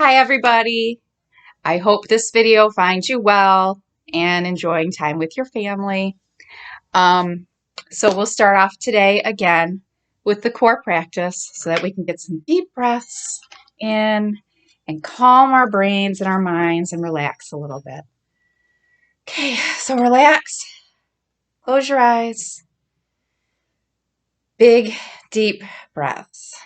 Hi everybody. I hope this video finds you well and enjoying time with your family. Um, so we'll start off today again with the core practice so that we can get some deep breaths in and calm our brains and our minds and relax a little bit. Okay, so relax, close your eyes, big deep breaths.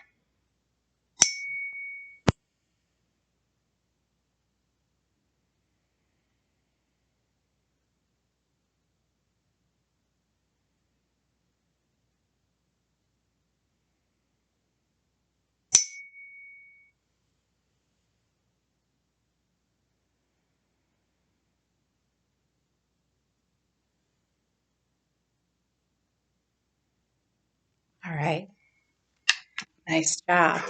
All right, nice job.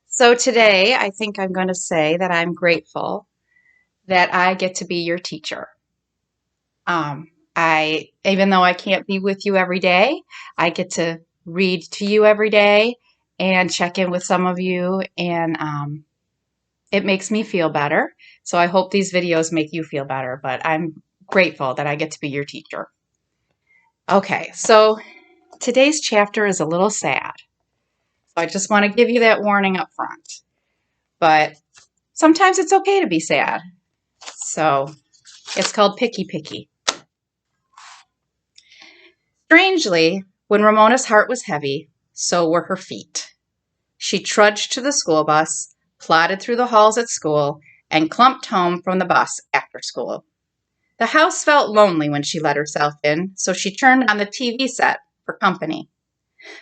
So today I think I'm going to say that I'm grateful that I get to be your teacher. Even though I can't be with you every day, I get to read to you every day and check in with some of you, and it makes me feel better. So I hope these videos make you feel better, but I'm grateful that I get to be your teacher. Okay, so today's chapter is a little sad. So I just want to give you that warning up front. But sometimes it's okay to be sad. So it's called Picky Picky. Strangely, when Ramona's heart was heavy, so were her feet. She trudged to the school bus, plodded through the halls at school, and clumped home from the bus after school. The house felt lonely when she let herself in, so she turned on the TV set for company.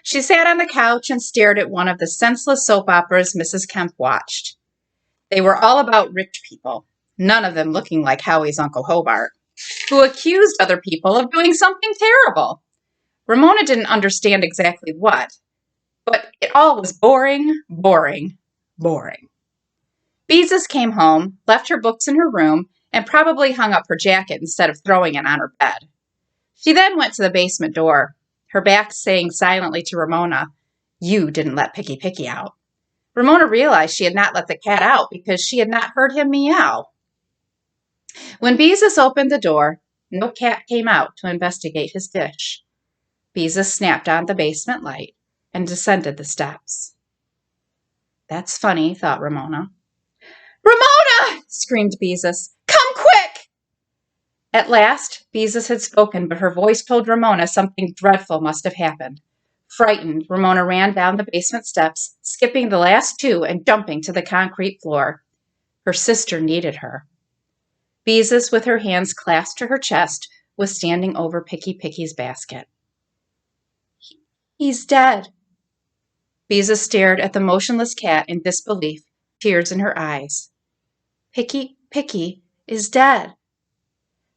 She sat on the couch and stared at one of the senseless soap operas Mrs. Kemp watched. They were all about rich people, none of them looking like Howie's Uncle Hobart, who accused other people of doing something terrible. Ramona didn't understand exactly what, but it all was boring, boring, boring. Beezus came home, left her books in her room, and probably hung up her jacket instead of throwing it on her bed. She then went to the basement door, her back saying silently to Ramona, "You didn't let Picky Picky out." Ramona realized she had not let the cat out because she had not heard him meow. When Beezus opened the door, no cat came out to investigate his dish. Beezus snapped on the basement light and descended the steps. That's funny, thought Ramona. "Ramona!" screamed Beezus. "Come quick!" At last, Beezus had spoken, but her voice told Ramona something dreadful must have happened. Frightened, Ramona ran down the basement steps, skipping the last two and jumping to the concrete floor. Her sister needed her. Beezus, with her hands clasped to her chest, was standing over Picky Picky's basket. "He's dead." Beezus stared at the motionless cat in disbelief, tears in her eyes. "Picky Picky is dead."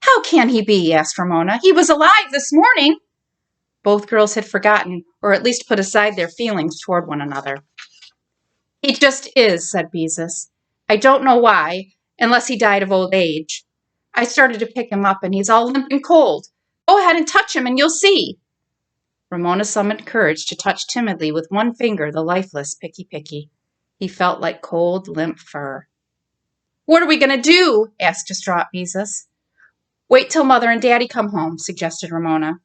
"How can he be?" asked Ramona. "He was alive this morning." Both girls had forgotten, or at least put aside their feelings toward one another. "He just is," said Beezus. "I don't know why, unless he died of old age. I started to pick him up, and he's all limp and cold. Go ahead and touch him, and you'll see." Ramona summoned courage to touch timidly with one finger the lifeless Picky Picky. He felt like cold, limp fur. "What are we going to do?" asked distraught Beezus. "Wait till Mother and Daddy come home," suggested Ramona.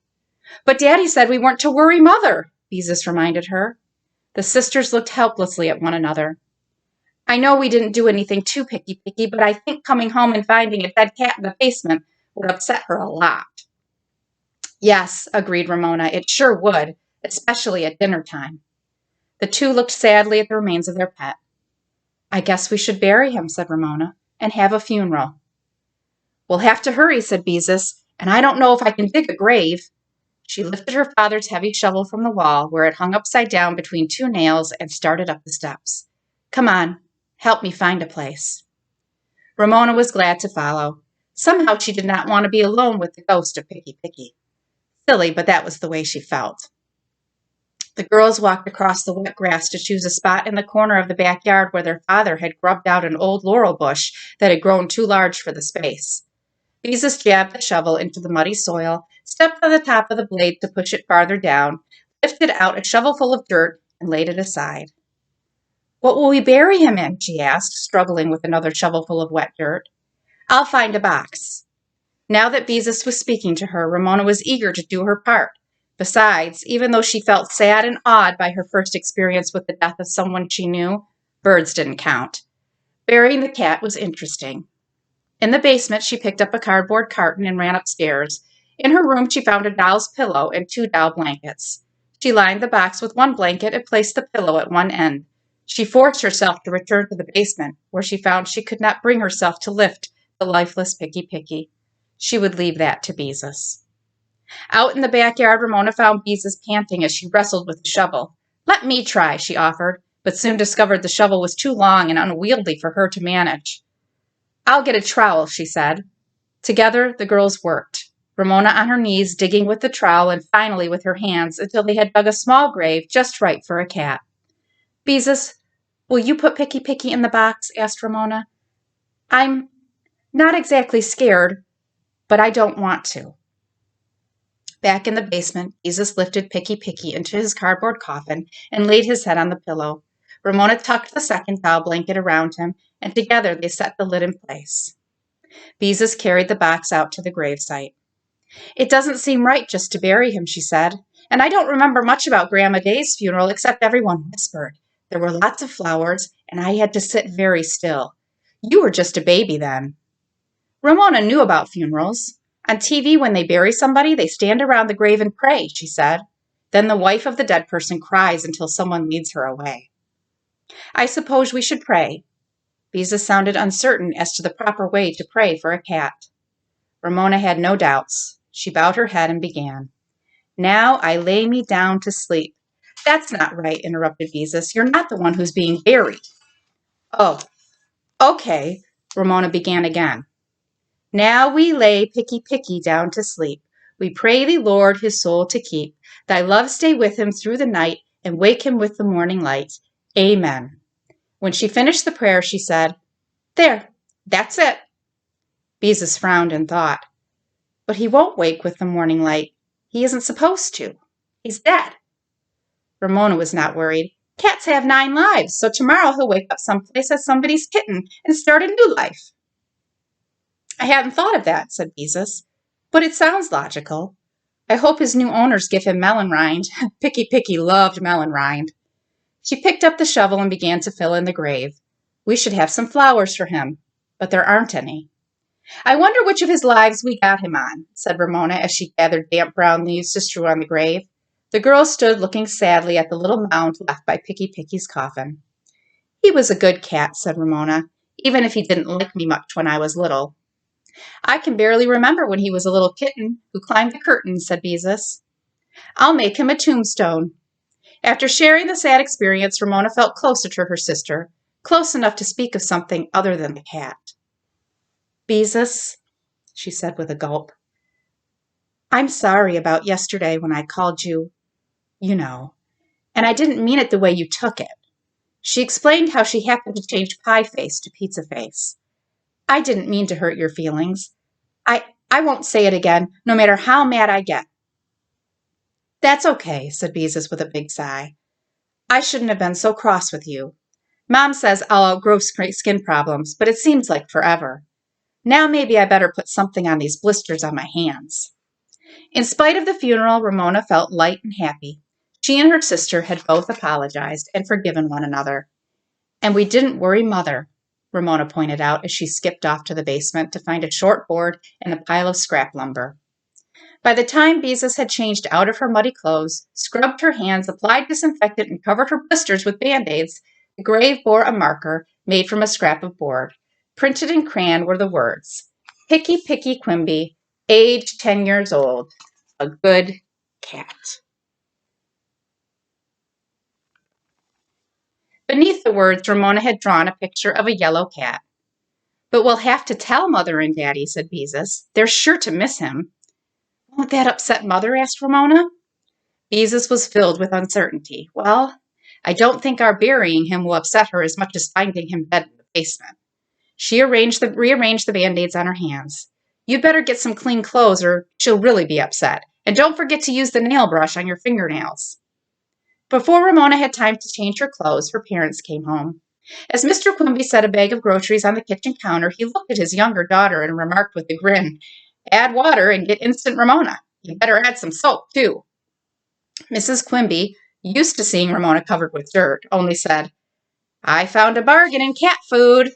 "But Daddy said we weren't to worry Mother," Beezus reminded her. The sisters looked helplessly at one another. "I know we didn't do anything to Picky Picky, but I think coming home and finding a dead cat in the basement would upset her a lot." "Yes," agreed Ramona, "it sure would, especially at dinner time." The two looked sadly at the remains of their pet. "I guess we should bury him," said Ramona, "and have a funeral." "We'll have to hurry," said Beezus, "and I don't know if I can dig a grave." She lifted her father's heavy shovel from the wall, where it hung upside down between two nails, and started up the steps. "Come on, help me find a place." Ramona was glad to follow. Somehow she did not want to be alone with the ghost of Picky Picky. Silly, but that was the way she felt. The girls walked across the wet grass to choose a spot in the corner of the backyard where their father had grubbed out an old laurel bush that had grown too large for the space. Beezus jabbed the shovel into the muddy soil, stepped on the top of the blade to push it farther down, lifted out a shovelful of dirt, and laid it aside. What will we bury him in? She asked, struggling with another shovelful of wet dirt. I'll find a box. Now that Beezus was speaking to her, Ramona was eager to do her part. Besides, even though she felt sad and awed by her first experience with the death of someone she knew, birds didn't count. Burying the cat was interesting. In the basement, she picked up a cardboard carton and ran upstairs. In her room, she found a doll's pillow and 2 doll blankets. She lined the box with one blanket and placed the pillow at one end. She forced herself to return to the basement, where she found she could not bring herself to lift the lifeless Picky. She would leave that to Beezus. Out in the backyard, Ramona found Beezus panting as she wrestled with the shovel. Let me try, she offered, but soon discovered the shovel was too long and unwieldy for her to manage. I'll get a trowel, she said. Together, the girls worked, Ramona on her knees digging with the trowel and finally with her hands until they had dug a small grave just right for a cat. Beezus, will you put Picky in the box? Asked Ramona. I'm not exactly scared, but I don't want to. Back in the basement, Beezus lifted Picky into his cardboard coffin and laid his head on the pillow. Ramona tucked the second doll blanket around him, and together they set the lid in place. Beezus carried the box out to the gravesite. It doesn't seem right just to bury him, she said, and I don't remember much about Grandma Day's funeral except everyone whispered. There were lots of flowers, and I had to sit very still. You were just a baby then. Ramona knew about funerals. On TV, when they bury somebody, they stand around the grave and pray, she said. Then the wife of the dead person cries until someone leads her away. I suppose we should pray. Beezus sounded uncertain as to the proper way to pray for a cat. Ramona had no doubts. She bowed her head and began. Now I lay me down to sleep. That's not right, interrupted Beezus. You're not the one who's being buried. Oh, okay, Ramona began again. Now we lay Picky down to sleep. We pray thee, Lord, his soul to keep. Thy love stay with him through the night, and wake him with the morning light. Amen. When she finished the prayer, she said, There, that's it. Beezus frowned and thought, But he won't wake with the morning light. He isn't supposed to. He's dead. Ramona was not worried. Cats have 9 lives, so tomorrow he'll wake up someplace as somebody's kitten and start a new life. I hadn't thought of that, said Beezus, but it sounds logical. I hope his new owners give him melon rind. Picky loved melon rind. She picked up the shovel and began to fill in the grave. We should have some flowers for him, but there aren't any. I wonder which of his lives we got him on, said Ramona as she gathered damp brown leaves to strew on the grave. The girl stood looking sadly at the little mound left by Picky's coffin. He was a good cat, said Ramona, even if he didn't like me much when I was little. I can barely remember when he was a little kitten who climbed the curtain, said Beezus. I'll make him a tombstone. After sharing the sad experience, Ramona felt closer to her sister, close enough to speak of something other than the cat. Beezus, she said with a gulp, I'm sorry about yesterday when I called you, and I didn't mean it the way you took it. She explained how she happened to change Pie Face to Pizza Face. I didn't mean to hurt your feelings. I won't say it again, no matter how mad I get. That's okay, said Beezus with a big sigh. I shouldn't have been so cross with you. Mom says I'll outgrow skin problems, but it seems like forever. Now maybe I better put something on these blisters on my hands. In spite of the funeral, Ramona felt light and happy. She and her sister had both apologized and forgiven one another. And we didn't worry Mother, Ramona pointed out as she skipped off to the basement to find a short board and a pile of scrap lumber. By the time Beezus had changed out of her muddy clothes, scrubbed her hands, applied disinfectant, and covered her blisters with Band-Aids, the grave bore a marker made from a scrap of board. Printed in crayon were the words, Picky Quimby, age 10 years old, a good cat. Beneath the words, Ramona had drawn a picture of a yellow cat. But we'll have to tell Mother and Daddy, said Beezus. They're sure to miss him. Won't that upset Mother? Asked Ramona. Beezus was filled with uncertainty. Well, I don't think our burying him will upset her as much as finding him dead in the basement. She rearranged the Band-Aids on her hands. You'd better get some clean clothes or she'll really be upset. And don't forget to use the nail brush on your fingernails. Before Ramona had time to change her clothes, her parents came home. As Mr. Quimby set a bag of groceries on the kitchen counter, he looked at his younger daughter and remarked with a grin, "Add water and get instant Ramona. You better add some soap, too." Mrs. Quimby, used to seeing Ramona covered with dirt, only said, "I found a bargain in cat food."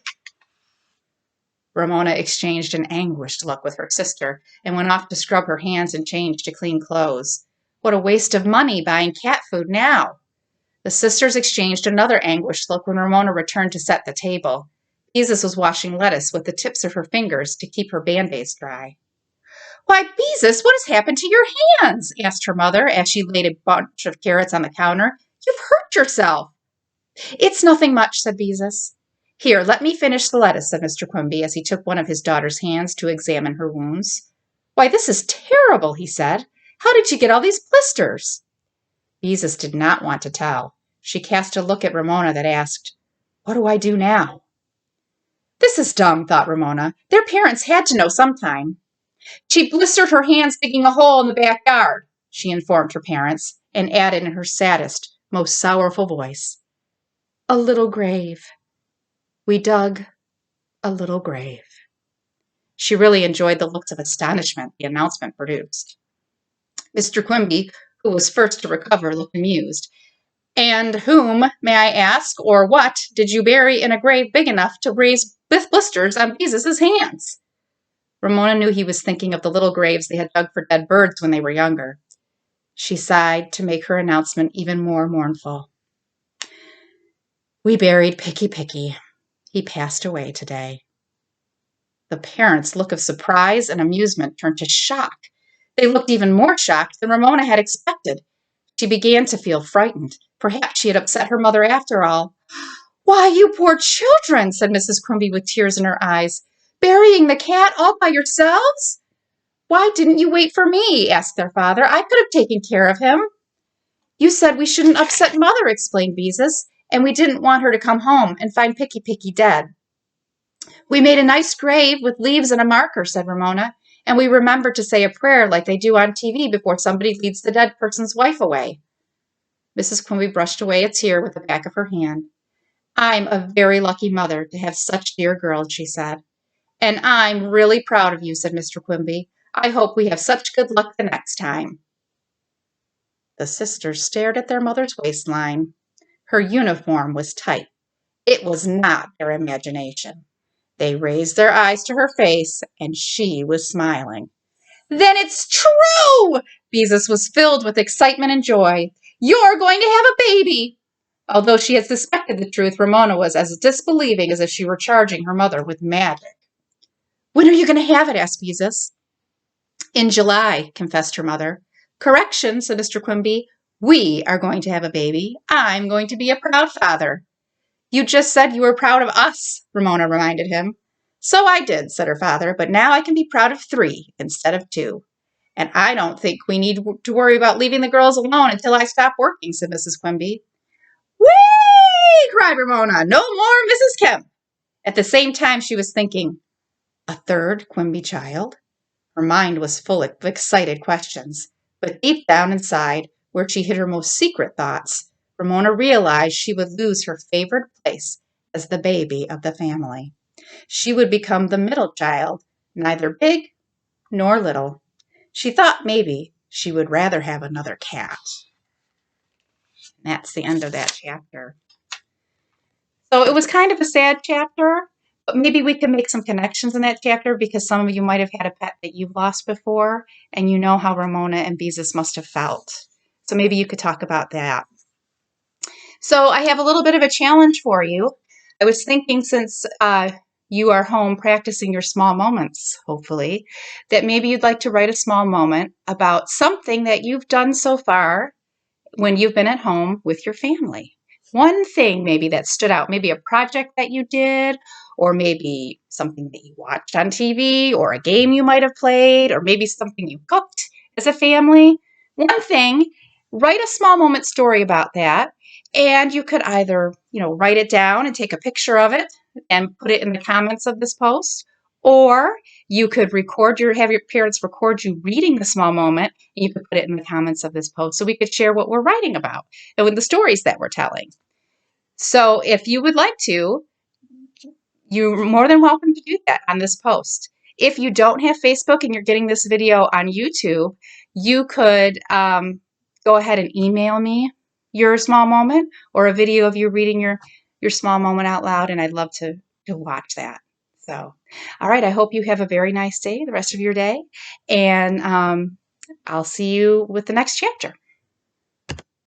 Ramona exchanged an anguished look with her sister and went off to scrub her hands and change to clean clothes. What a waste of money buying cat food now. The sisters exchanged another anguished look when Ramona returned to set the table. Beezus was washing lettuce with the tips of her fingers to keep her band-aids dry. "Why, Beezus, what has happened to your hands?" asked her mother as she laid a bunch of carrots on the counter. "You've hurt yourself." "It's nothing much," said Beezus. "Here, let me finish the lettuce," said Mr. Quimby as he took one of his daughter's hands to examine her wounds. "Why, this is terrible," he said. "How did you get all these blisters?" Beezus did not want to tell. She cast a look at Ramona that asked, "What do I do now?" "This is dumb," thought Ramona. "Their parents had to know sometime." "She blistered her hands digging a hole in the backyard," she informed her parents, and added in her saddest, most sorrowful voice, "A little grave. We dug a little grave." She really enjoyed the looks of astonishment the announcement produced. Mr. Quimby, who was first to recover, looked amused. "And whom, may I ask, or what, did you bury in a grave big enough to raise blisters on Beezus's hands?" Ramona knew he was thinking of the little graves they had dug for dead birds when they were younger. She sighed to make her announcement even more mournful. "We buried Picky Picky. He passed away today." The parents' look of surprise and amusement turned to shock. They looked even more shocked than Ramona had expected. She began to feel frightened. Perhaps she had upset her mother after all. "Why, you poor children," said Mrs. Quimby with tears in her eyes. "Burying the cat all by yourselves?" "Why didn't you wait for me?" asked their father. "I could have taken care of him." "You said we shouldn't upset Mother," explained Beezus, "and we didn't want her to come home and find Picky Picky dead." "We made a nice grave with leaves and a marker," said Ramona, "and we remembered to say a prayer like they do on TV before somebody leads the dead person's wife away." Mrs. Quimby brushed away a tear with the back of her hand. "I'm a very lucky mother to have such dear girls," she said. "And I'm really proud of you," said Mr. Quimby. "I hope we have such good luck the next time." The sisters stared at their mother's waistline. Her uniform was tight. It was not their imagination. They raised their eyes to her face, and she was smiling. "Then it's true!" Beezus was filled with excitement and joy. "You're going to have a baby!" Although she had suspected the truth, Ramona was as disbelieving as if she were charging her mother with magic. "When are you going to have it?" asked Beezus. "In July," confessed her mother. "Correction," said Mr. Quimby. "We are going to have a baby. I'm going to be a proud father." "You just said you were proud of us," Ramona reminded him. "So I did," said her father, "but now I can be proud of 3 instead of 2. And I don't think we need to worry about leaving the girls alone until I stop working," said Mrs. Quimby. "Whee!" cried Ramona. "No more Mrs. Kemp." At the same time, she was thinking, a third Quimby child? Her mind was full of excited questions. But deep down inside, where she hid her most secret thoughts, Ramona realized she would lose her favorite place as the baby of the family. She would become the middle child, neither big nor little. She thought maybe she would rather have another cat. That's the end of that chapter. So it was kind of a sad chapter, but maybe we can make some connections in that chapter because some of you might have had a pet that you've lost before, and you know how Ramona and Beezus must have felt. So maybe you could talk about that. So I have a little bit of a challenge for you. I was thinking since you are home practicing your small moments, hopefully, that maybe you'd like to write a small moment about something that you've done so far when you've been at home with your family. One thing maybe that stood out, maybe a project that you did, or maybe something that you watched on TV, or a game you might have played, or maybe something you cooked as a family. One thing, write a small moment story about that, and you could either, write it down and take a picture of it and put it in the comments of this post, Or you could have your parents record you reading the small moment, and you could put it in the comments of this post so we could share what we're writing about and with the stories that we're telling. So if you would like to, you're more than welcome to do that on this post. If you don't have Facebook and you're getting this video on YouTube, you could go ahead and email me your small moment or a video of you reading your small moment out loud, and I'd love to watch that. So, all right, I hope you have a very nice day, the rest of your day, and I'll see you with the next chapter.